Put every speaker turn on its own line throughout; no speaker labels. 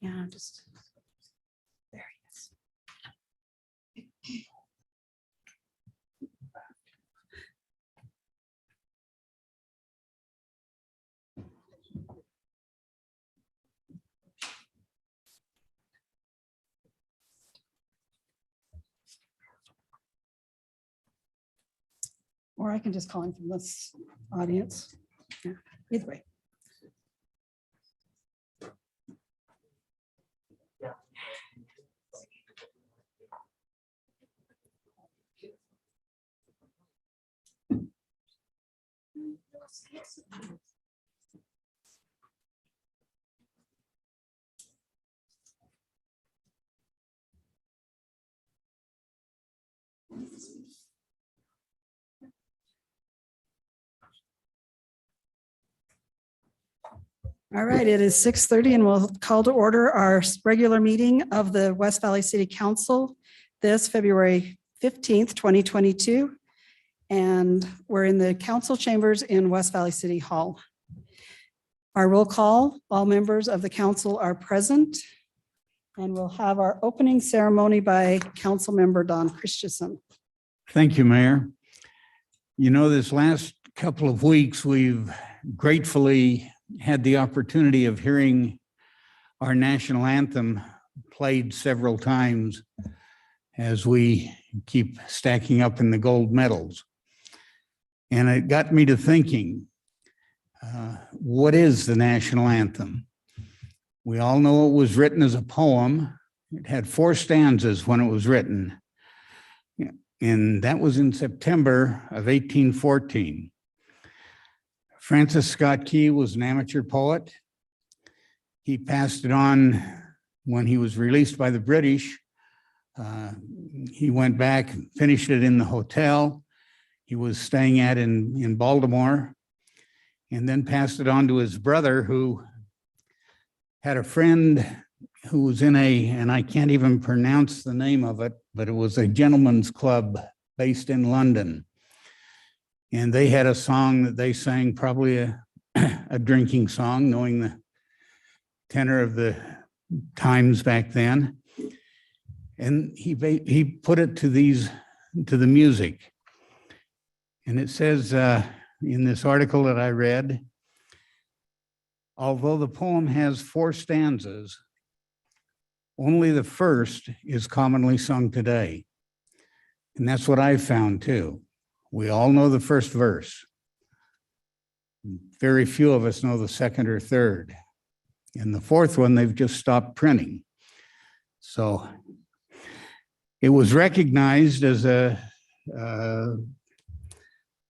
Yeah, just there he is. Or I can just call him from this audience. Yeah, either way. All right, it is 6:30 and we'll call to order our regular meeting of the West Valley City Council this February 15th, 2022. And we're in the council chambers in West Valley City Hall. Our roll call, all members of the council are present. And we'll have our opening ceremony by Council Member Don Christensen.
Thank you, Mayor. You know, this last couple of weeks, we've gratefully had the opportunity of hearing our national anthem played several times as we keep stacking up in the gold medals. And it got me to thinking, what is the national anthem? We all know it was written as a poem. It had 4 stanzas when it was written. And that was in September of 1814. Francis Scott Key was an amateur poet. He passed it on when he was released by the British. He went back and finished it in the hotel he was staying at in Baltimore, and then passed it on to his brother, who had a friend who was in and I can't even pronounce the name of it, but it was a gentleman's club based in London. And they had a song that they sang, probably a drinking song, knowing the tenor of the times back then. And he put it to the music. And it says in this article that I read, although the poem has 4 stanzas, only the first is commonly sung today. And that's what I found too. We all know the first verse. Very few of us know the second or third. And the fourth one, they've just stopped printing. So it was recognized as a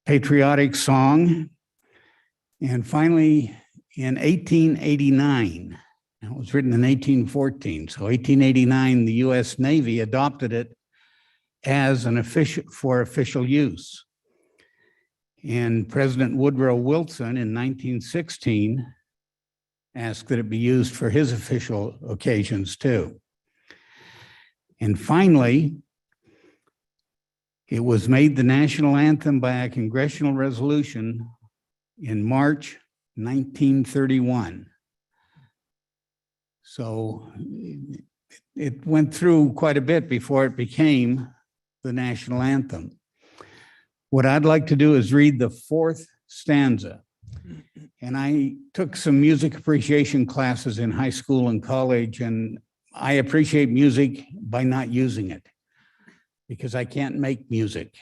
patriotic song. And finally, in 1889, it was written in 1814. So 1889, the US Navy adopted it as for official use. And President Woodrow Wilson in 1916 asked that it be used for his official occasions too. And finally, it was made the national anthem by a congressional resolution in March 1931. So it went through quite a bit before it became the national anthem. What I'd like to do is read the 4th stanza. And I took some music appreciation classes in high school and college, and I appreciate music by not using it because I can't make music.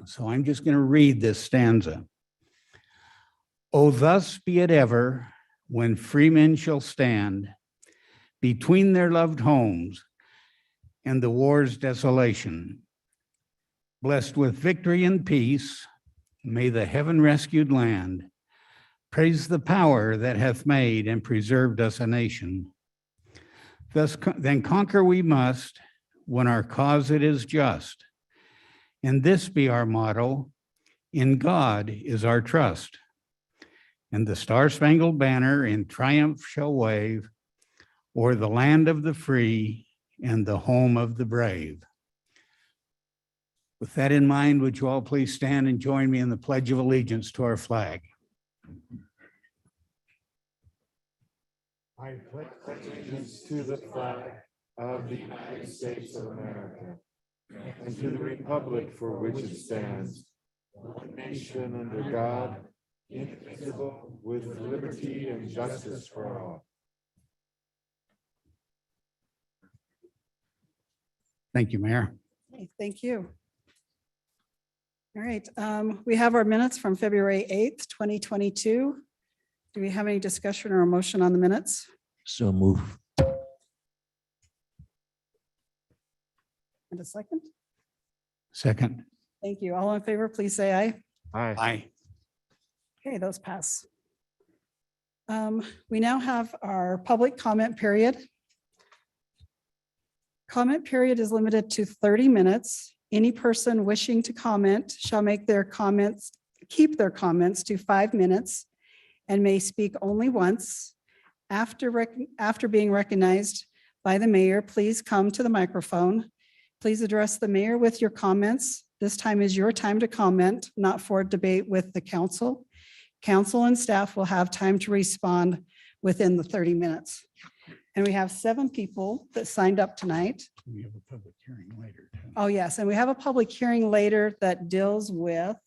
So I'm just going to read this stanza. Oh, thus be it ever when free men shall stand between their loved homes and the war's desolation. Blessed with victory and peace, may the heaven-rescued land praise the power that hath made and preserved us a nation. Thus, then conquer we must when our cause it is just. And this be our motto, in God is our trust. And the star-spangled banner in triumph shall wave o'er the land of the free and the home of the brave. With that in mind, would you all please stand and join me in the Pledge of Allegiance to our flag?
I pledge allegiance to the flag of the United States of America and to the republic for which it stands, one nation under God, indivisible, with liberty and justice for all.
Thank you, Mayor.
Okay, thank you. All right, we have our minutes from February 8th, 2022. Do we have any discussion or a motion on the minutes?
So move.
And a second?
Second.
Thank you. All in favor, please say aye.
Aye.
Aye.
Okay, those pass. We now have our public comment period. Comment period is limited to 30 minutes. Any person wishing to comment shall make their comments, keep their comments to 5 minutes and may speak only once. After being recognized by the mayor, please come to the microphone. Please address the mayor with your comments. This time is your time to comment, not for debate with the council. Council and staff will have time to respond within the 30 minutes. And we have 7 people that signed up tonight.
We have a public hearing later. too.
Oh, yes, and we have a public hearing later that deals with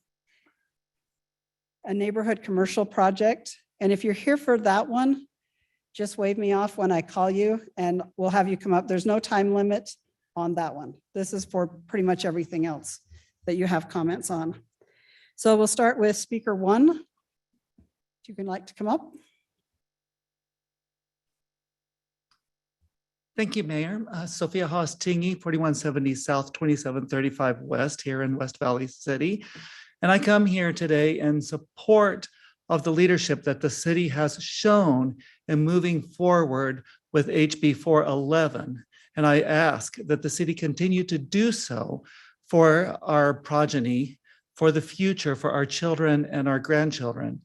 a neighborhood commercial project. And if you're here for that one, just wave me off when I call you and we'll have you come up. There's no time limit on that one. This is for pretty much everything else that you have comments on. So we'll start with speaker 1. If you can like to come up.
Thank you, Mayor. Sophia Haas Tingy, 4170 South, 2735 West, here in West Valley City. And I come here today in support of the leadership that the city has shown in moving forward with HB 411. And I ask that the city continue to do so for our progeny, for the future, for our children and our grandchildren.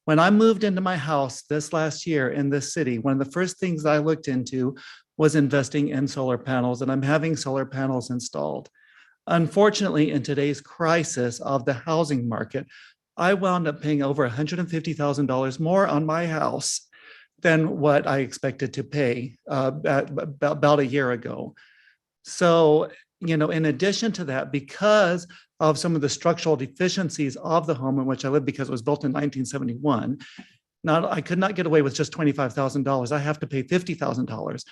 When I moved into my house this last year in this city, one of the first things I looked into was investing in solar panels, and I'm having solar panels installed. Unfortunately, in today's crisis of the housing market, I wound up paying over $150,000 more on my house than what I expected to pay about a year ago. So, you know, in addition to that, because of some of the structural deficiencies of the home in which I live, because it was built in 1971, I could not get away with just $25,000. I have to pay $50,000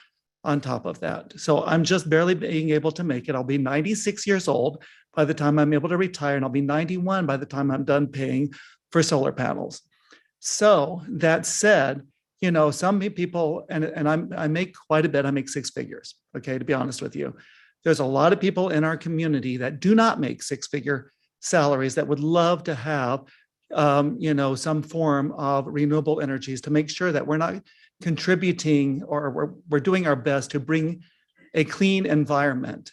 on top of that. So I'm just barely being able to make it. I'll be 96 years old by the time I'm able to retire, and I'll be 91 by the time I'm done paying for solar panels. So that said, you know, some people, and I make quite a bit, I make 6 figures, okay, to be honest with you. There's a lot of people in our community that do not make 6-figure salaries that would love to have, you know, some form of renewable energies to make sure that we're not contributing, or we're doing our best to bring a clean environment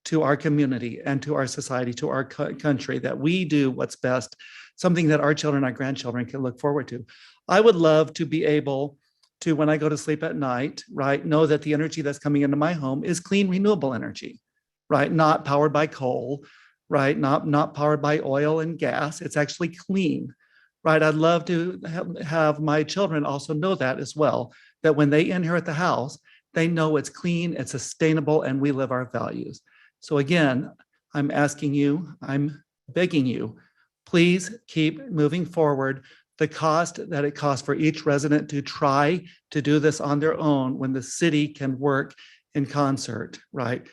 to our community and to our society, to our country, that we do what's best, something that our children, our grandchildren can look forward to. I would love to be able to, when I go to sleep at night, right, know that the energy that's coming into my home is clean, renewable energy, right? Not powered by coal, right? Not powered by oil and gas. It's actually clean. Right, I'd love to have my children also know that as well, that when they inherit the house, they know it's clean, it's sustainable, and we live our values. So again, I'm asking you, I'm begging you, please keep moving forward. The cost that it costs for each resident to try to do this on their own when the city can work in concert, right?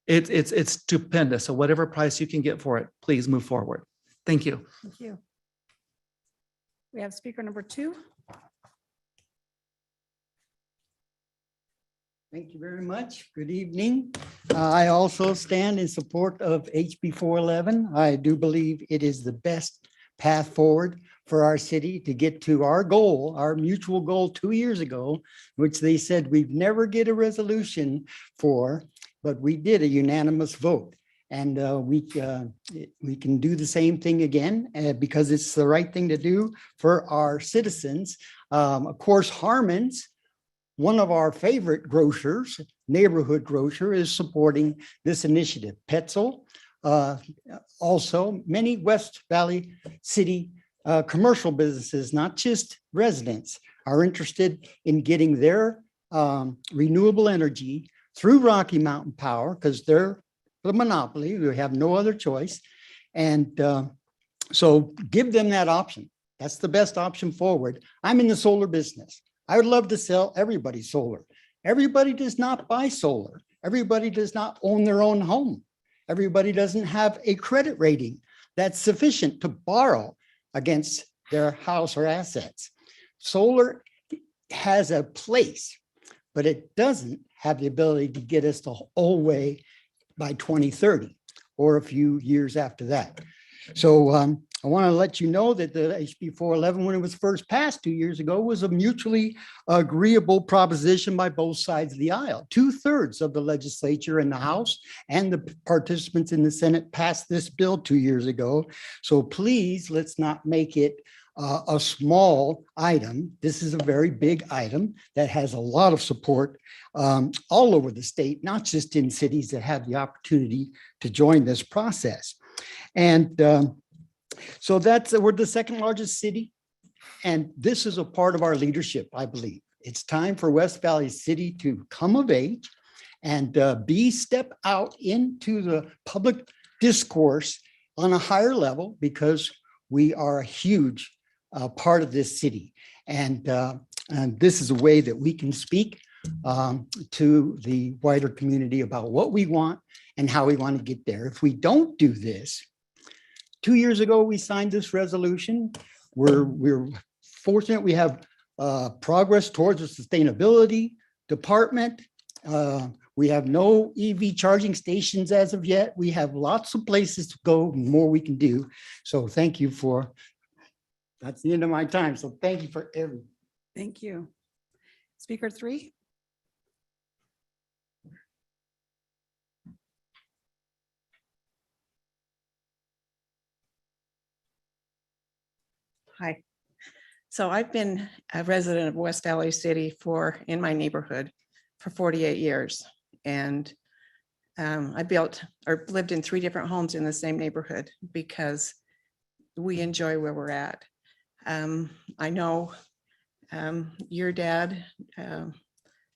It's stupendous. So whatever price you can get for it, please move forward. Thank you.
Thank you. We have speaker number 2.
Thank you very much. Good evening. I also stand in support of HB 411. I do believe it is the best path forward for our city to get to our goal, our mutual goal 2 years ago, which they said we'd never get a resolution for, but we did a unanimous vote. And we can do the same thing again because it's the right thing to do for our citizens. Of course, Harmon's, one of our favorite grocers, neighborhood grocer, is supporting this initiative. Petzl, also many West Valley City commercial businesses, not just residents, are interested in getting their renewable energy through Rocky Mountain Power, because they're the monopoly, we have no other choice. And so give them that option. That's the best option forward. I'm in the solar business. I would love to sell everybody solar. Everybody does not buy solar. Everybody does not own their own home. Everybody doesn't have a credit rating that's sufficient to borrow against their house or assets. Solar has a place, but it doesn't have the ability to get us the whole way by 2030 or a few years after that. So I want to let you know that the HB 411, when it was first passed 2 years ago, was a mutually agreeable proposition by both sides of the aisle. 2/3 of the legislature in the House and the participants in the Senate passed this bill 2 years ago. So please, let's not make it a small item. This is a very big item that has a lot of support all over the state, not just in cities that have the opportunity to join this process. And so we're the second largest city. And this is a part of our leadership, I believe. It's time for West Valley City to come of age and step out into the public discourse on a higher level, because we are a huge part of this city. And this is a way that we can speak to the wider community about what we want and how we want to get there. If we don't do this, 2 years ago, we signed this resolution. We're fortunate we have progress towards the sustainability department. We have no EV charging stations as of yet. We have lots of places to go, more we can do. So thank you that's the end of my time. So thank you for everything.
Thank you. Speaker 3.
Hi. So I've been a resident of West Valley City in my neighborhood for 48 years. And I built or lived in 3 different homes in the same neighborhood because we enjoy where we're at. I know your dad,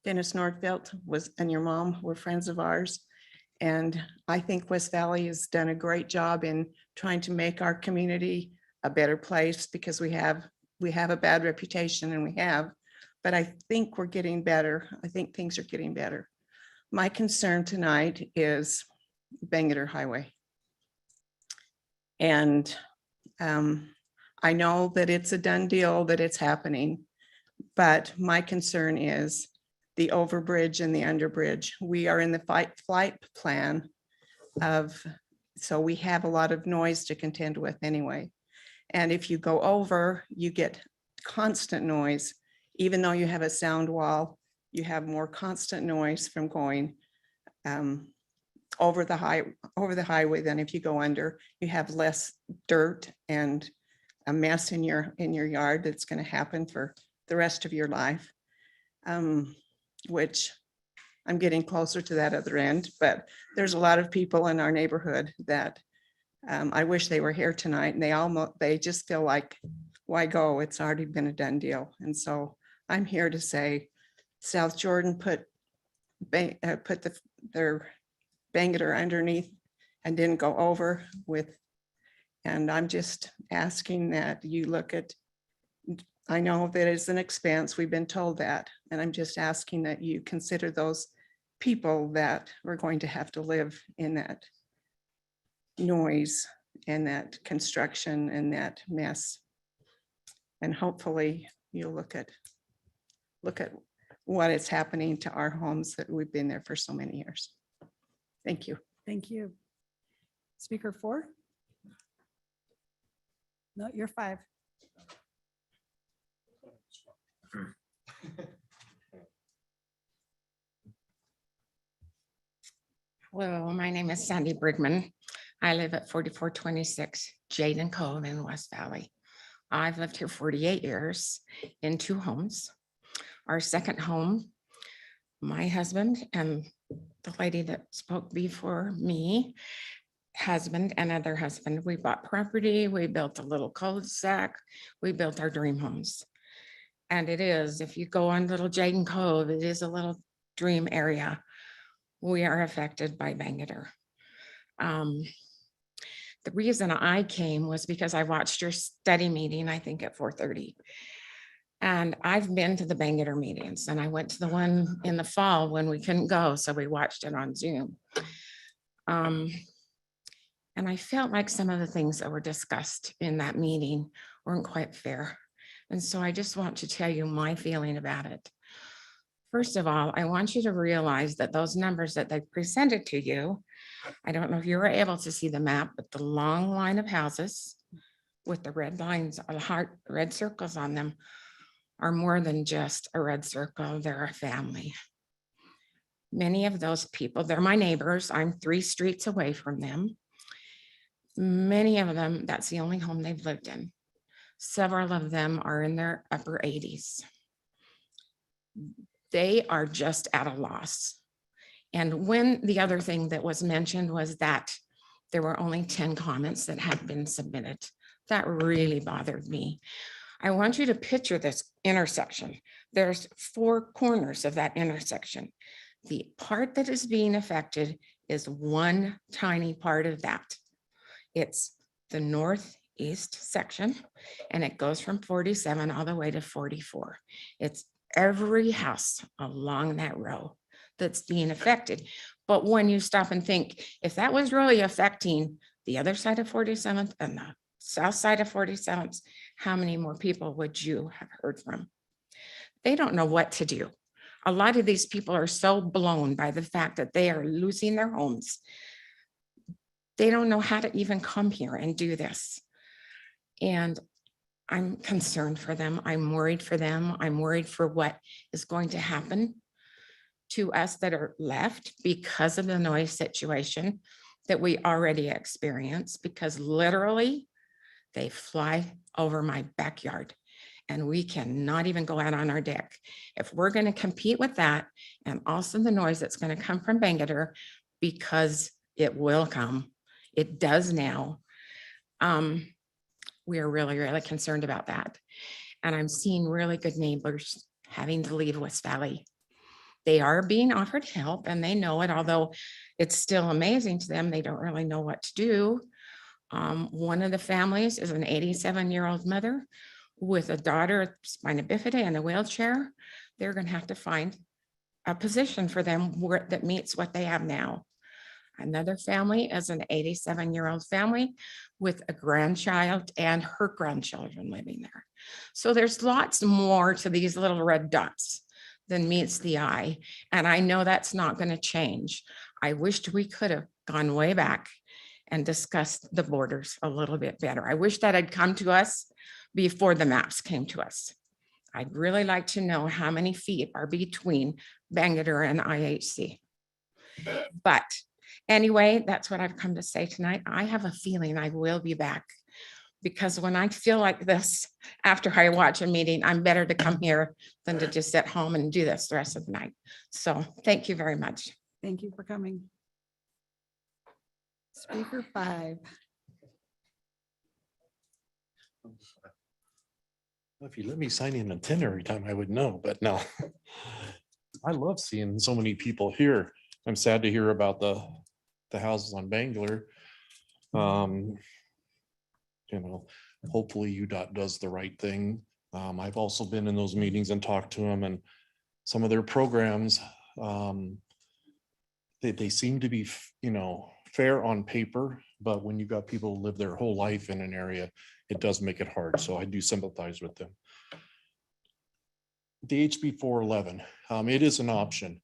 Dennis Nordfeld, and your mom were friends of ours. And I think West Valley has done a great job in trying to make our community a better place, because we have a bad reputation, and but I think we're getting better. I think things are getting better. My concern tonight is Bangerter Highway. And I know that it's a done deal, that it's happening, but my concern is the overbridge and the underbridge. We are in the flight plan so we have a lot of noise to contend with anyway. And if you go over, you get constant noise. Even though you have a sound wall, you have more constant noise from going over the highway than if you go under. You have less dirt and a mess in your yard that's going to happen for the rest of your life, which I'm getting closer to that other end. But there's a lot of people in our neighborhood that I wish they were here tonight, and they just feel like, why go? It's already been a done deal. And so I'm here to say South Jordan put their Bangerter underneath and didn't go over with. And I'm just asking that you look at, I know that it's an expense, we've been told that, and I'm just asking that you consider those people that we're going to have to live in that noise and that construction and that mess. And hopefully you'll look at what is happening to our homes that we've been there for so many years. Thank you.
Thank you. Speaker 4. No, you're 5.
Hello, my name is Sandy Brigman. I live at 4426 Jaden Cove in West Valley. I've lived here 48 years in 2 homes. Our second home, my husband and the lady that spoke before me, husband and other husband, we bought property, we built a little cul-de-sac, we built our dream homes. And it is, if you go on Little Jaden Cove, it is a little dream area. We are affected by Bangerter. The reason I came was because I watched your study meeting, I think at 4:30. And I've been to the Bangerter meetings, and I went to the one in the fall when we couldn't go, so we watched it on Zoom. And I felt like some of the things that were discussed in that meeting weren't quite fair. And so I just want to tell you my feeling about it. First of all, I want you to realize that those numbers that they presented to you, I don't know if you were able to see the map, but the long line of houses with the red lines, heart, red circles on them are more than just a red circle, they're a family. Many of those people, they're my neighbors. I'm 3 streets away from them. Many of them, that's the only home they've lived in. Several of them are in their upper 80s. They are just at a loss. And when the other thing that was mentioned was that there were only 10 comments that had been submitted, that really bothered me. I want you to picture this intersection. There's 4 corners of that intersection. The part that is being affected is one tiny part of that. It's the northeast section, and it goes from 47 all the way to 44. It's every house along that row that's being affected. But when you stop and think, if that was really affecting the other side of 47th and the south side of 47th, how many more people would you have heard from? They don't know what to do. A lot of these people are so blown by the fact that they are losing their homes. They don't know how to even come here and do this. And I'm concerned for them. I'm worried for them. I'm worried for what is going to happen to us that are left because of the noise situation that we already experienced, because literally they fly over my backyard and we cannot even go out on our deck. If we're going to compete with that, and also the noise that's going to come from Bangerter, because it will come, it does now. We are really, really concerned about that. And I'm seeing really good neighbors having to leave West Valley. They are being offered help and they know it, although it's still amazing to them. They don't really know what to do. One of the families is an 87-year-old mother with a daughter with spina bifida and a wheelchair. They're going to have to find a position for them that meets what they have now. Another family is an 87-year-old family with a grandchild and her grandchildren living there. So there's lots more to these little red dots than meets the eye. And I know that's not going to change. I wished we could have gone way back and discussed the borders a little bit better. I wish that had come to us before the maps came to us. I'd really like to know how many feet are between Bangerter and IHC. But anyway, that's what I've come to say tonight. I have a feeling I will be back, because when I feel like this, after I watch a meeting, I'm better to come here than to just sit home and do this the rest of the night. So thank you very much.
Thank you for coming. Speaker 5.
If you let me sign in a 10 every time, I would know, but no. I love seeing so many people here. I'm sad to hear about the houses on Bangor. You know, hopefully UDOT does the right thing. I've also been in those meetings and talked to them, and some of their programs, they seem to be, you know, fair on paper, but when you've got people who live their whole life in an area, it does make it hard. So I do sympathize with them. The HB 411, it is an option.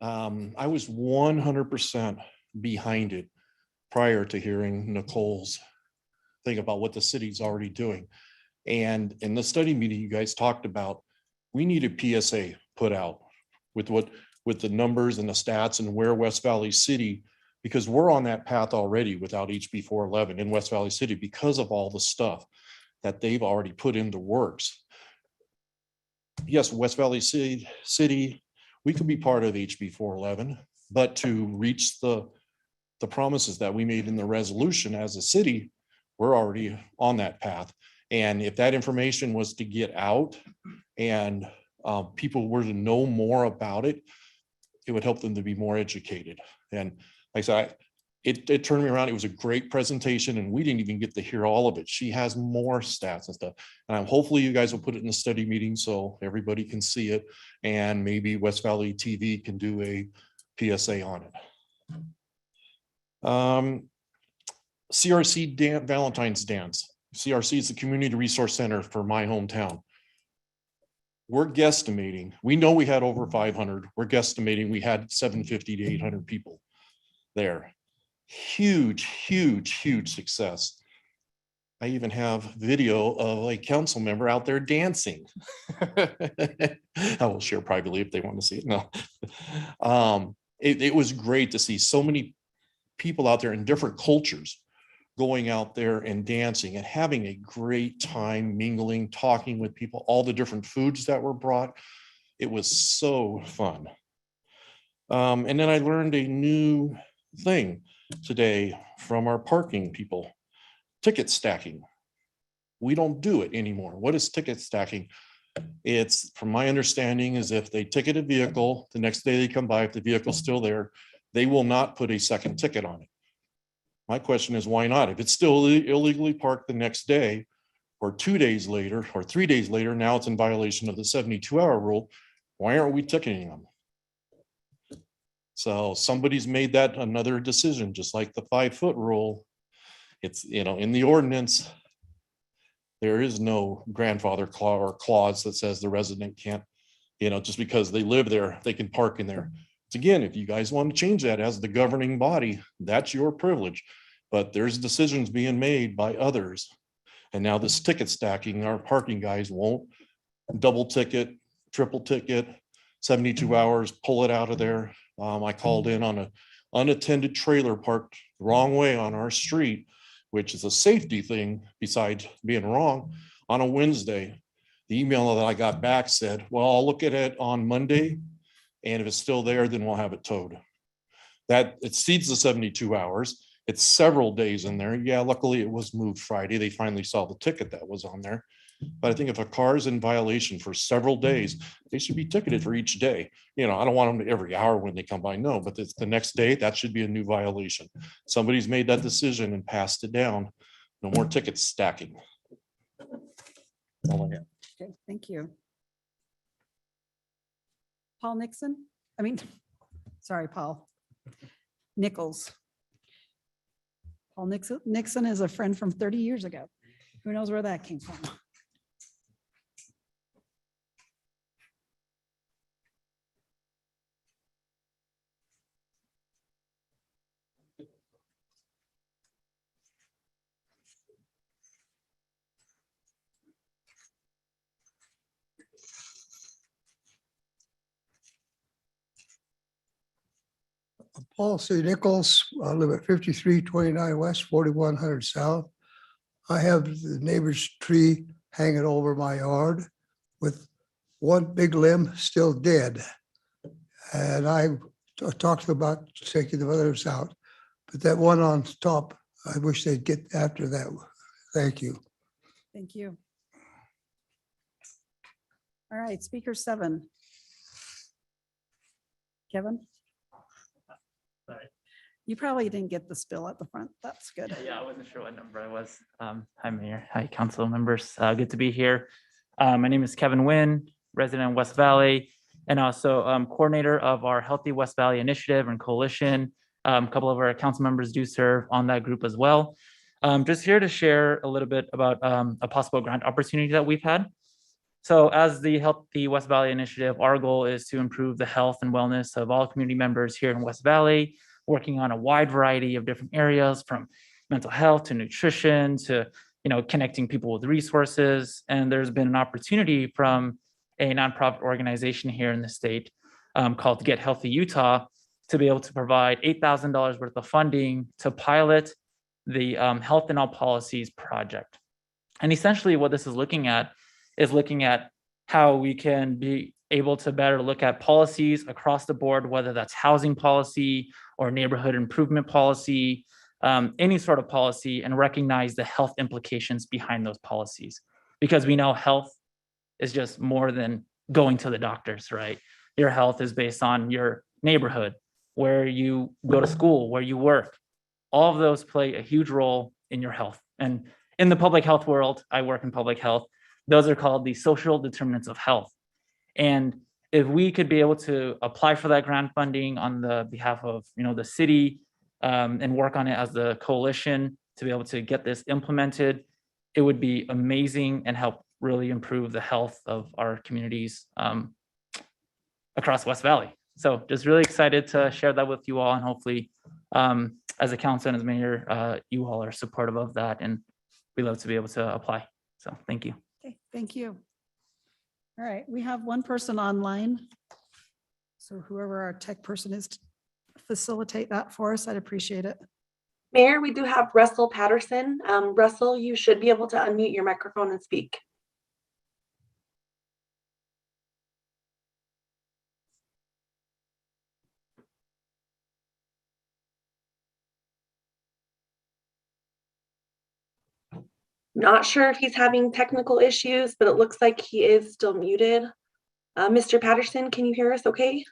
I was 100% behind it prior to hearing Nicole's thing about what the city's already doing. And in the study meeting, you guys talked about, we need a PSA put out with the numbers and the stats and where West Valley City, because we're on that path already without HB 411 in West Valley City because of all the stuff that they've already put into works. Yes, West Valley City, we could be part of HB 411, but to reach the promises that we made in the resolution as a city, we're already on that path. And if that information was to get out and people were to know more about it, it would help them to be more educated. And like I said, it turned me around. It was a great presentation and we didn't even get to hear all of it. She has more stats and stuff. And hopefully you guys will put it in the study meeting so everybody can see it. And maybe West Valley TV can do a PSA on it. CRC Valentine's Dance. CRC is the Community Resource Center for my hometown. We're guesstimating, we know we had over 500. We're guesstimating we had 750 to 800 people there. Huge, huge, huge success. I even have video of a council member out there dancing. I will share privately if they want to see it. No. It was great to see so many people out there in different cultures going out there and dancing and having a great time mingling, talking with people, all the different foods that were brought. It was so fun. And then I learned a new thing today from our parking people, ticket stacking. We don't do it anymore. What is ticket stacking? It's, from my understanding, is if they ticket a vehicle, the next day they come by, if the vehicle's still there, they will not put a second ticket on it. My question is, why not? If it's still illegally parked the next day, or 2 days later, or 3 days later, now it's in violation of the 72-hour rule, why aren't we ticketing them? So somebody's made that another decision, just like the 5-foot rule. It's, in the ordinance, there is no grandfather clause or clause that says the resident can't, just because they live there, they can park in there. Again, if you guys want to change that as the governing body, that's your privilege. But there's decisions being made by others. And now this ticket stacking, our parking guys won't double ticket, triple ticket, 72 hours, pull it out of there. I called in on an unattended trailer parked the wrong way on our street, which is a safety thing besides being wrong, on a Wednesday. The email that I got back said, well, I'll look at it on Monday. And if it's still there, then we'll have it towed. That exceeds the 72 hours. It's several days in there. Yeah, luckily it was moved Friday. They finally saw the ticket that was on there. But I think if a car is in violation for several days, they should be ticketed for each day. I don't want them every hour when they come by. No, but it's the next day, that should be a new violation. Somebody's made that decision and passed it down. No more ticket stacking. All I got.
Okay, thank you. Paul Nichols. Paul Nixon is a friend from 30 years ago. Who knows where that came from?
Paul C. Nichols. I live at 5329 West, 4100 South. I have the neighbor's tree hanging over my yard with one big limb still dead. And I talked about taking the others out, but that one on top, I wish they'd get after that. Thank you.
Thank you. All right, speaker 7. Kevin?
Sorry.
You probably didn't get the spill at the front. That's good.
Yeah, I wasn't sure what number I was. Hi, Mayor. Hi, council members. Good to be here. My name is Kevin Nguyen, resident of West Valley, and also coordinator of our Healthy West Valley Initiative and Coalition. A couple of our council members do serve on that group as well. Just here to share a little bit about a possible grant opportunity that we've had. So as the Healthy West Valley Initiative, our goal is to improve the health and wellness of all community members here in West Valley, working on a wide variety of different areas, from mental health to nutrition to connecting people with resources. And there's been an opportunity from a nonprofit organization here in the state called Get Healthy Utah to be able to provide $8,000 worth of funding to pilot the Health in All Policies project. And essentially what this is looking at how we can be able to better look at policies across the board, whether that's housing policy or neighborhood improvement policy, any sort of policy and recognize the health implications behind those policies. Because we know health is just more than going to the doctors, right? Your health is based on your neighborhood, where you go to school, where you work. All of those play a huge role in your health. And in the public health world, I work in public health, those are called the social determinants of health. And if we could be able to apply for that grant funding on the behalf of, the city, and work on it as the coalition to be able to get this implemented, it would be amazing and help really improve the health of our communities across West Valley. So just really excited to share that with you all, and hopefully as a council and as mayor, you all are supportive of that, and we love to be able to apply. So thank you.
Okay, thank you. All right, we have one person online. So whoever our tech person is to facilitate that for us, I'd appreciate it.
Mayor, we do have Russell Patterson. Russell, you should be able to unmute your microphone and speak. Not sure if he's having technical issues, but it looks like he is still muted. Mr. Patterson, can you hear us okay?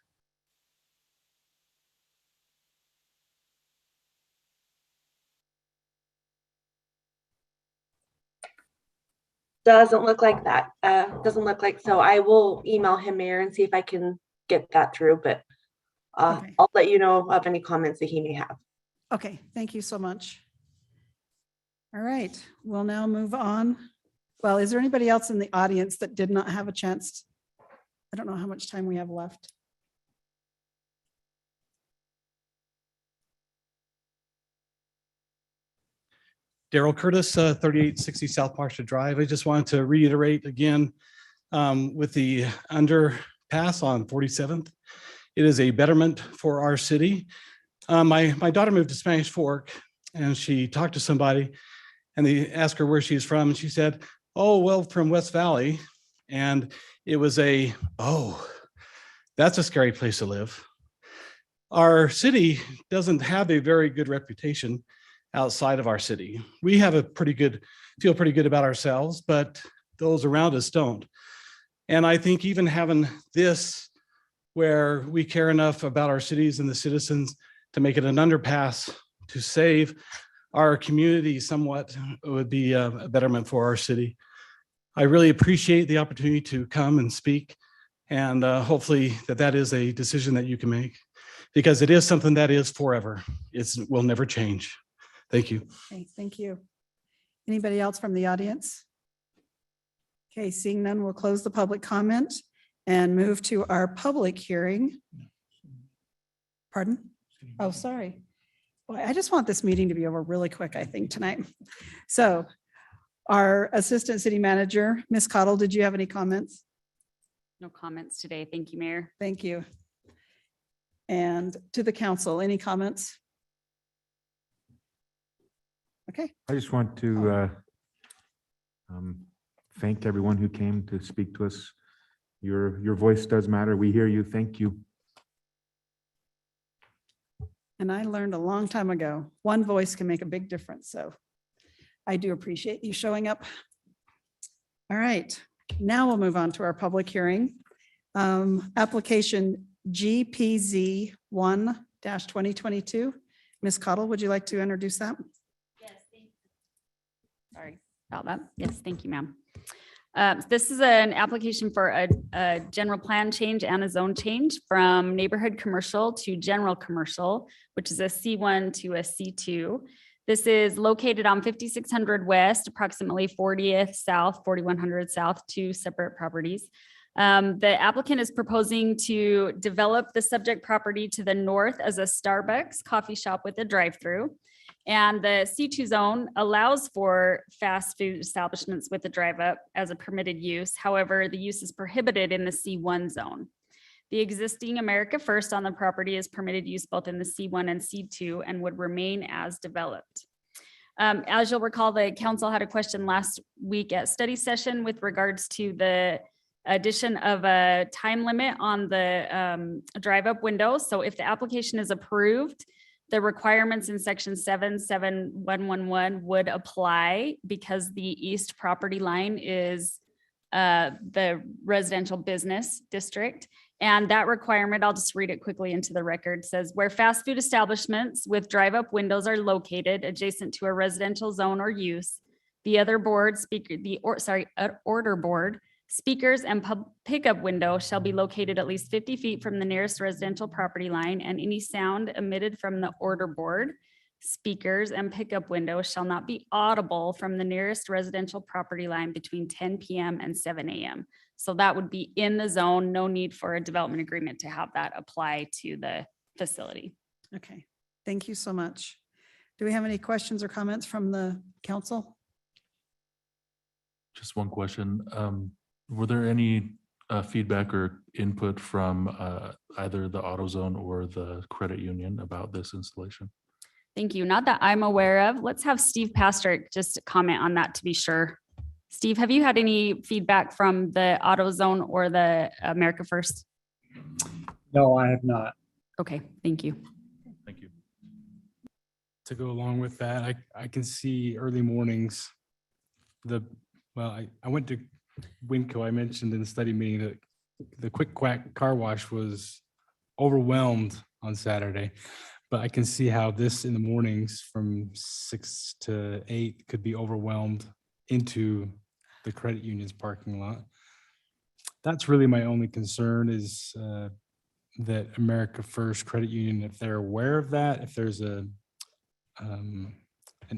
Doesn't look like that. Doesn't look like so. I will email him, Mayor, and see if I can get that through, but
Okay.
I'll let you know of any comments that he may have.
Okay, thank you so much. All right, we'll now move on. Well, is there anybody else in the audience that did not have a chance? I don't know how much time we have left.
Daryl Curtis, 3860 South Parsha Drive. I just wanted to reiterate again with the underpass on 47th. It is a betterment for our city. My daughter moved to Spanish Fork and she talked to somebody and they asked her where she's from. And she said, oh, well, from West Valley. And it was oh, that's a scary place to live. Our city doesn't have a very good reputation outside of our city. We have feel pretty good about ourselves, but those around us don't. And I think even having this where we care enough about our cities and the citizens to make it an underpass to save our community somewhat would be a betterment for our city. I really appreciate the opportunity to come and speak, and hopefully that is a decision that you can make, because it is something that is forever. It will never change. Thank you.
Okay, thank you. Anybody else from the audience? Okay, seeing none, we'll close the public comment and move to our public hearing. Pardon? Oh, sorry. Boy, I just want this meeting to be over really quick, I think, tonight. So our Assistant City Manager, Ms. Cottle, did you have any comments?
No comments today. Thank you, Mayor.
Thank you. And to the council, any comments? Okay.
I just want to thank everyone who came to speak to us. Your voice does matter. We hear you. Thank you.
And I learned a long time ago, one voice can make a big difference. So I do appreciate you showing up. All right, now we'll move on to our public hearing. Application GPZ 1-2022. Ms. Cottle, would you like to introduce that?
Yes, thank you. Sorry about that. Yes, thank you, ma'am. This is an application for a general plan change and a zone change from neighborhood commercial to general commercial, which is a C1 to a C2. This is located on 5600 West, approximately 40th South, 4100 South, two separate properties. The applicant is proposing to develop the subject property to the north as a Starbucks coffee shop with a drive-through. And the C2 zone allows for fast food establishments with a drive up as a permitted use. However, the use is prohibited in the C1 zone. The existing America First on the property is permitted use both in the C1 and C2 and would remain as developed. As you'll recall, the council had a question last week at study session with regards to the addition of a time limit on the drive up window. So if the application is approved, the requirements in section 77111 would apply because the east property line is the residential business district. And that requirement, I'll just read it quickly into the record, says where fast food establishments with drive-up windows are located adjacent to a residential zone or use, the other board speaker, order board, speakers and pickup window shall be located at least 50 feet from the nearest residential property line, and any sound emitted from the order board, speakers and pickup window shall not be audible from the nearest residential property line between 10 PM and 7 AM. So that would be in the zone, no need for a development agreement to have that apply to the facility.
Okay, thank you so much. Do we have any questions or comments from the council?
Just one question. Were there any feedback or input from either the AutoZone or the credit union about this installation?
Thank you. Not that I'm aware of. Let's have Steve Pastrick just comment on that to be sure. Steve, have you had any feedback from the AutoZone or the America First?
No, I have not.
Okay, thank you.
Thank you.
To go along with that, I can see early mornings. I went to Winco. I mentioned in the study meeting that the Quick Quack car wash was overwhelmed on Saturday. But I can see how this in the mornings from 6 to 8 could be overwhelmed into the credit union's parking lot. That's really my only concern is that America First Credit Union, if they're aware of that, if there's an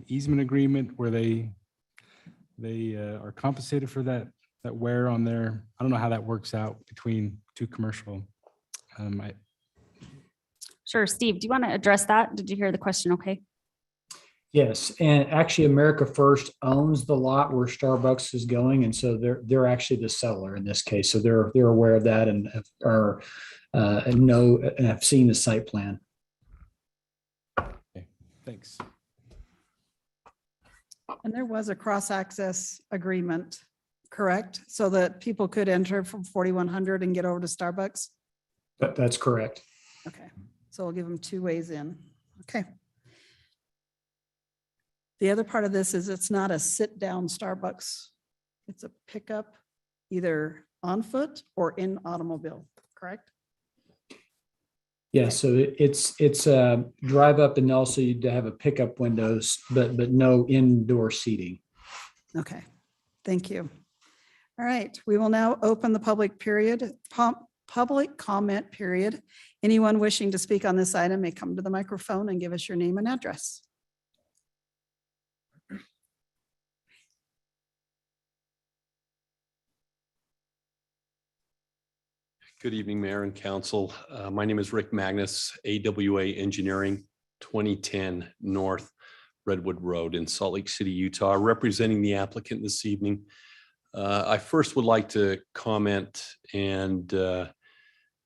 easement agreement where they are compensated for that wear on their, I don't know how that works out between two commercial.
Sure, Steve, do you want to address that? Did you hear the question? Okay.
Yes, and actually America First owns the lot where Starbucks is going, and so they're actually the seller in this case. So they're aware of that and have seen the site plan.
Okay, thanks.
And there was a cross-access agreement, correct? So that people could enter from 4100 and get over to Starbucks?
That's correct.
Okay, so we'll give them 2 ways in. Okay. The other part of this is it's not a sit-down Starbucks. It's a pickup either on foot or in automobile, correct?
Yeah, so it's a drive up and also you'd have a pickup windows, but no indoor seating.
Okay, thank you. All right, we will now open the public comment period. Anyone wishing to speak on this item may come to the microphone and give us your name and address.
Good evening, Mayor and Council. My name is Rick Magnus, AWA Engineering, 2010 North Redwood Road in Salt Lake City, Utah, representing the applicant this evening. I first would like to comment and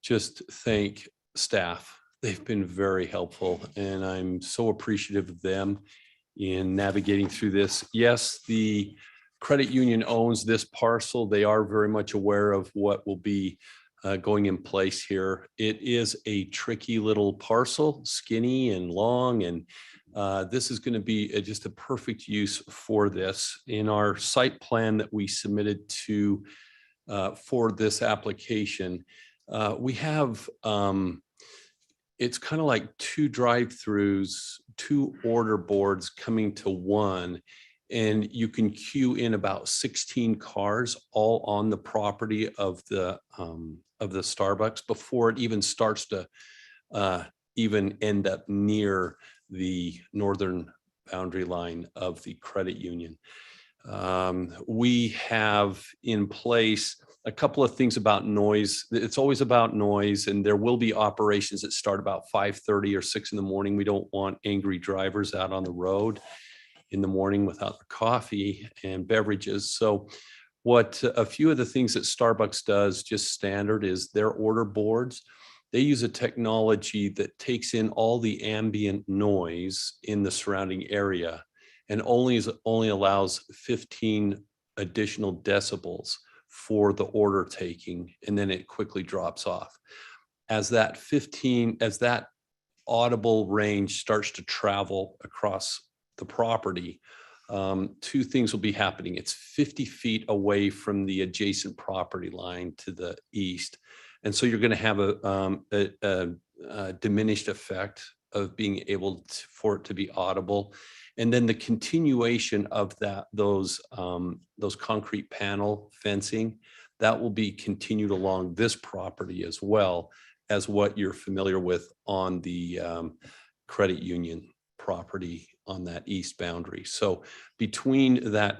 just thank staff. They've been very helpful, and I'm so appreciative of them in navigating through this. Yes, the credit union owns this parcel. They are very much aware of what will be going in place here. It is a tricky little parcel, skinny and long, and this is going to be just a perfect use for this. In our site plan that we submitted to for this application, we have, it's kind of like 2 drive-throughs, 2 order boards coming to one, and you can queue in about 16 cars all on the property of the Starbucks before it even starts to even end up near the northern boundary line of the credit union. We have in place a couple of things about noise. It's always about noise, and there will be operations that start about 5:30 or 6 in the morning. We don't want angry drivers out on the road in the morning without their coffee and beverages. So what a few of the things that Starbucks does just standard is their order boards. They use a technology that takes in all the ambient noise in the surrounding area and only allows 15 additional decibels for the order taking, and then it quickly drops off. As that audible range starts to travel across the property, two things will be happening. It's 50 feet away from the adjacent property line to the east. And so you're going to have a diminished effect of being able for it to be audible. And then the continuation of those concrete panel fencing, that will be continued along this property as well as what you're familiar with on the credit union property on that east boundary. So between that,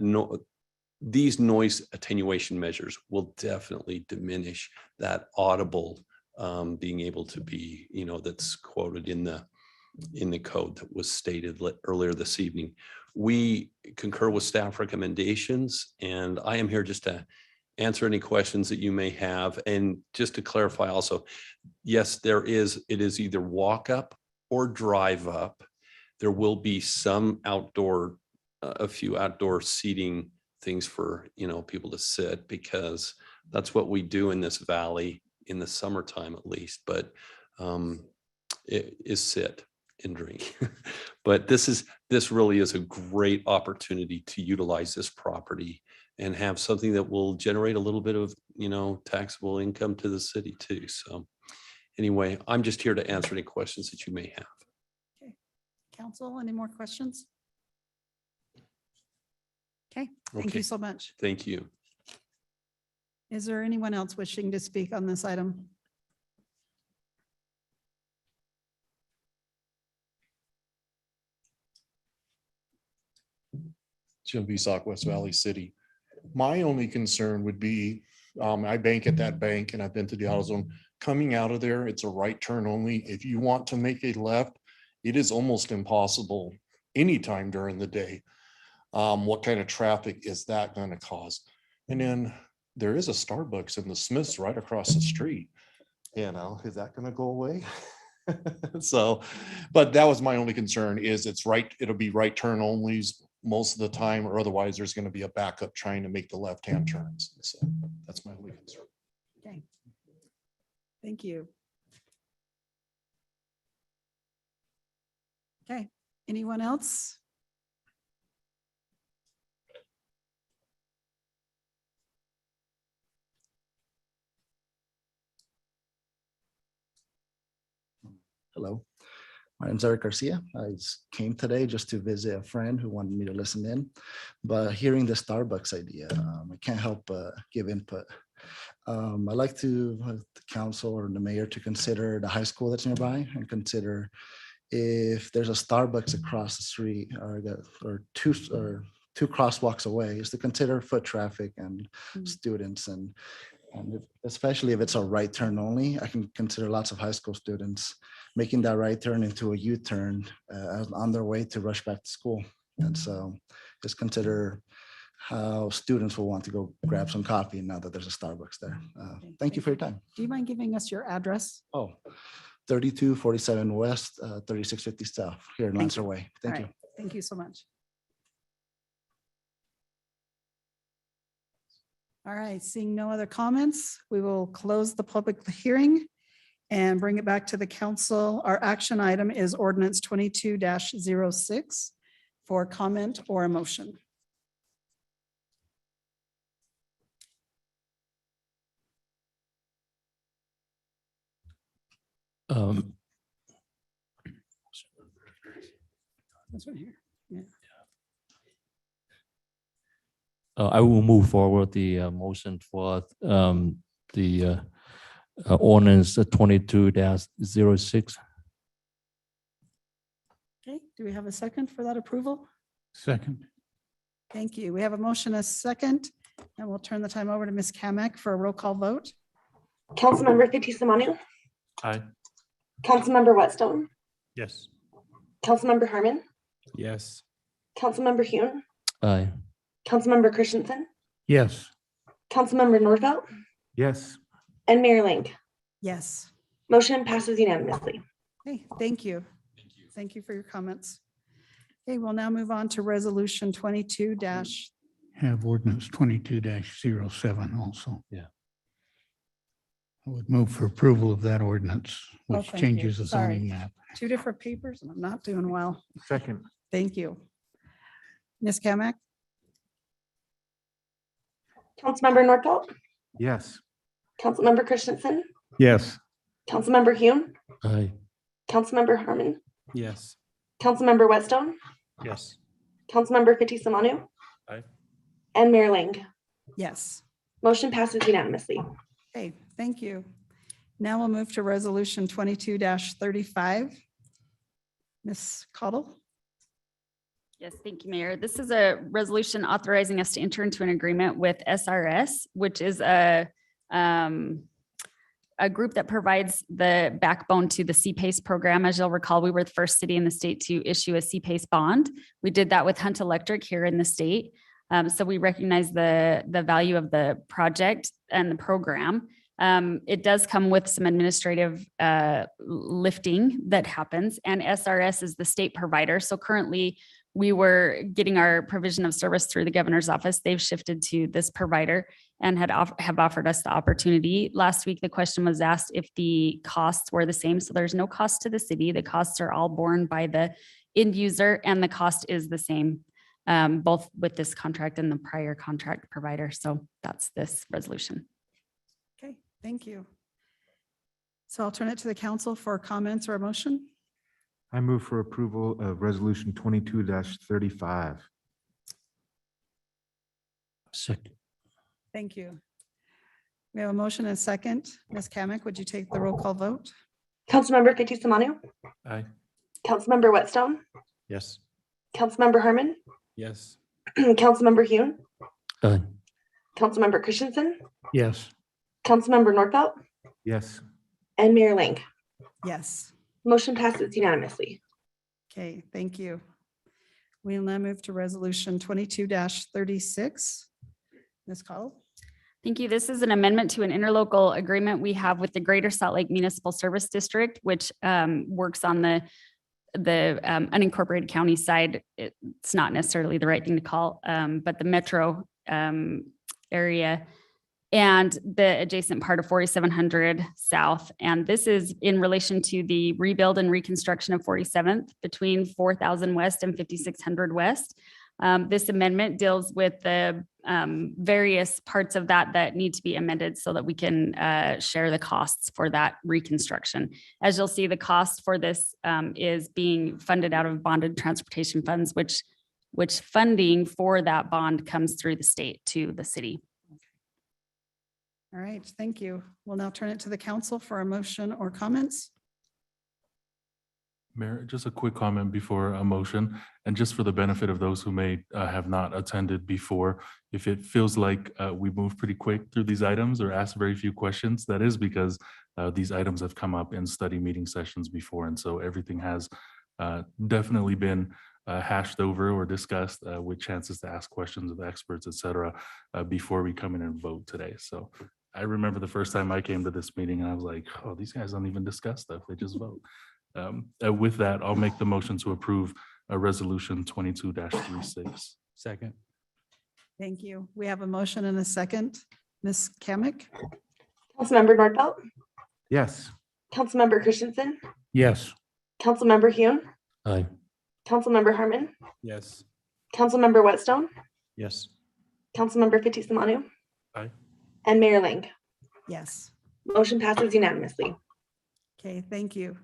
these noise attenuation measures will definitely diminish that audible being able to be, that's quoted in the code that was stated earlier this evening. We concur with staff recommendations, and I am here just to answer any questions that you may have. And just to clarify also, yes, it is either walk up or drive up. There will be some outdoor, a few outdoor seating things for, people to sit, because that's what we do in this valley in the summertime at least, but it is sit and drink. But this really is a great opportunity to utilize this property and have something that will generate a little bit of, taxable income to the city too. So anyway, I'm just here to answer any questions that you may have.
Okay. Council, any more questions? Okay, thank
Okay.
you so much.
Thank you.
Is there anyone else wishing to speak on this item?
Jim Visock, West Valley City. My only concern would be, I bank at that bank and I've been to the AutoZone. Coming out of there, it's a right turn only. If you want to make a left, it is almost impossible anytime during the day. What kind of traffic is that going to cause? And then there is a Starbucks in the Smiths right across the street. Is that going to go away? So, but that was my only concern is it'll be right turn onlys most of the time, or otherwise there's going to be a backup trying to make the left-hand turns. So that's my only concern.
Okay. Thank you. Okay, anyone else?
Hello, my name's Eric Garcia. I came today just to visit a friend who wanted me to listen in, but hearing the Starbucks idea, I can't help but give input. I'd like the council or the mayor to consider the high school that's nearby and consider if there's a Starbucks across the street or two crosswalks away, is to consider foot traffic and students and especially if it's a right turn only. I can consider lots of high school students making that right turn into a U-turn on their way to rush back to school. And so just consider how students will want to go grab some coffee now that there's a Starbucks there. Thank you for your time.
Do you mind giving us your address?
Oh, 3247 West, 3650 South here in Lancer Way. Thank
All
you.
right, thank you so much. All right, seeing no other comments, we will close the public hearing and bring it back to the council. Our action item is ordinance 22-06 for comment or a motion. This one here, yeah.
I will move forward the motion for the ordinance 22-06.
Okay, do we have a second for that approval?
Second.
Thank you. We have a motion, a second, and we'll turn the time over to Ms. Kamic for a roll call vote.
Councilmember Fitzie Umanu,
Aye.
Councilmember Whitstone,
Yes.
Councilmember Harmon,
Yes.
Councilmember Hune,
Aye.
Councilmember Christensen,
Yes.
Councilmember Norfelt,
Yes.
and Mayor Ling.
Yes.
Motion passes unanimously.
Okay, thank you. Thank you for your comments. Okay, we'll now move on to resolution 22
Have ordinance 22-07 also.
Yeah.
I would move for approval of that ordinance,
Oh,
which
thank you.
changes the
Sorry.
zoning map.
Two different papers and I'm not doing well.
Second.
Thank you. Ms. Kamic?
Councilmember Nordfelt,
Yes.
Councilmember Christensen,
Yes.
Councilmember Hune,
Aye.
Councilmember Harmon,
Yes.
Councilmember Whitstone,
Yes.
Councilmember Fitzie Umanu.
Aye.
And Mayor Ling.
Yes.
Motion passes unanimously.
Okay, thank you. Now we'll move to resolution 22-35. Ms. Cottle?
Yes, thank you, Mayor. This is a resolution authorizing us to enter into an agreement with SRS, which is a group that provides the backbone to the CPACE program. As you'll recall, we were the first city in the state to issue a CPACE bond. We did that with Hunt Electric here in the state. So we recognize the value of the project and the program. It does come with some administrative lifting that happens, and SRS is the state provider. So currently we were getting our provision of service through the governor's office. They've shifted to this provider and have offered us the opportunity. Last week, the question was asked if the costs were the same. So there's no cost to the city. The costs are all borne by the end user, and the cost is the same, both with this contract and the prior contract provider. So that's this resolution.
Okay, thank you. So I'll turn it to the council for comments or a motion.
I move for approval of resolution 22-35.
Second.
Thank you. We have a motion and a second. Ms. Kamic, would you take the roll call vote?
Councilmember Fitzie Umanu,
Aye.
Councilmember Whitstone,
Yes.
Councilmember Herman,
Yes.
Councilmember Hune,
Aye.
Councilmember Christensen,
Yes.
Councilmember Nordfelt,
Yes.
and Mayor Ling.
Yes.
Motion passes unanimously.
Okay, thank you. We'll now move to resolution 22-36. Ms. Cottle?
Thank you. This is an amendment to an interlocal agreement we have with the Greater Salt Lake Municipal Service District, which works on the unincorporated county side. It's not necessarily the right thing to call, but the metro area and the adjacent part of 4700 South. And this is in relation to the rebuild and reconstruction of 47th between 4000 West and 5600 West. This amendment deals with the various parts of that need to be amended so that we can share the costs for that reconstruction. As you'll see, the cost for this is being funded out of bonded transportation funds, which funding for that bond comes through the state to the city.
All right, thank you. We'll now turn it to the council for a motion or comments.
Mayor, just a quick comment before a motion, and just for the benefit of those who may have not attended before, if it feels like we move pretty quick through these items or ask very few questions, that is because these items have come up in study meeting sessions before, and so everything has definitely been hashed over or discussed with chances to ask questions of experts, et cetera, before we come in and vote today. So I remember the first time I came to this meeting and I was like, oh, these guys don't even discuss stuff, they just vote. With that, I'll make the motion to approve a resolution 22-36.
Second.
Thank you. We have a motion and a second. Ms. Kamic?
Councilmember Nordfelt,
Yes.
Councilmember Christensen,
Yes.
Councilmember Hune,
Aye.
Councilmember Herman,
Yes.
Councilmember Whitstone,
Yes.
Councilmember Fitzie Umanu,
Aye.
and Mayor Ling.
Yes.
Motion passes unanimously.
Okay, thank you.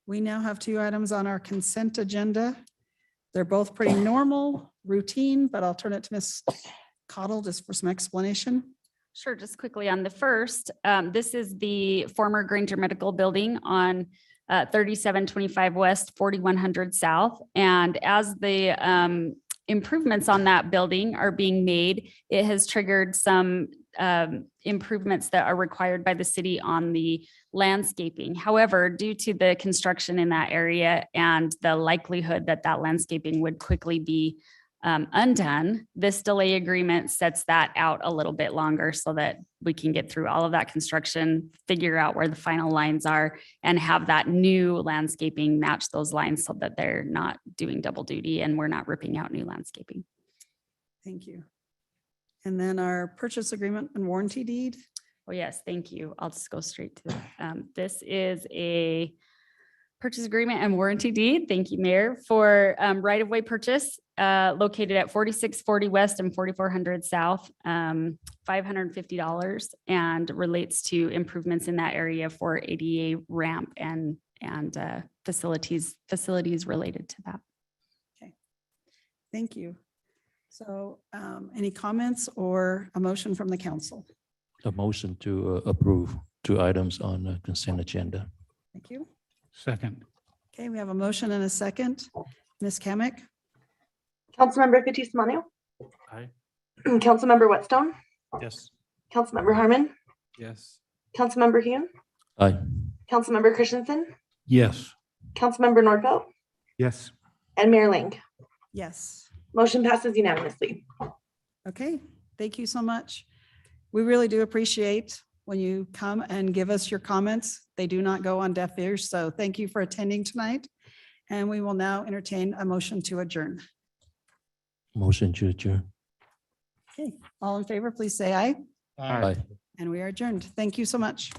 We now have two items on our consent agenda. They're both pretty normal, routine, but I'll turn it to Ms. Cottle just for some explanation.
Sure, just quickly on the first, this is the former Granger Medical Building on 3725 West, 4100 South. And as the improvements on that building are being made, it has triggered some improvements that are required by the city on the landscaping. However, due to the construction in that area and the likelihood that that landscaping would quickly be undone, this delay agreement sets that out a little bit longer so that we can get through all of that construction, figure out where the final lines are, and have that new landscaping match those lines so that they're not doing double duty and we're not ripping out new landscaping.
Thank you. And then our purchase agreement and warranty deed.
Oh, yes, thank you. I'll just go straight to that. This is a purchase agreement and warranty deed. Thank you, Mayor, for right-of-way purchase located at 4640 West and 4400 South, $550, and relates to improvements in that area for ADA ramp and facilities related to that.
Okay, thank you. So any comments or a motion from the council?
A motion to approve 2 items on the consent agenda.
Thank you.
Second.
Okay, we have a motion and a second. Ms. Kamic?
Councilmember Fitzie Umanu.
Aye.
Councilmember Whitstone,
Yes.
Councilmember Harmon,
Yes.
Councilmember Hune,
Aye.
Councilmember Christensen,
Yes.
Councilmember Norfelt,
Yes.
and Mayor Ling.
Yes.
Motion passes unanimously.
Okay, thank you so much. We really do appreciate when you come and give us your comments. They do not go on deaf ears, so thank you for attending tonight. And we will now entertain a motion to adjourn.
Motion to adjourn.
Okay, all in favor, please say aye.
Aye.
And we are adjourned. Thank you so much.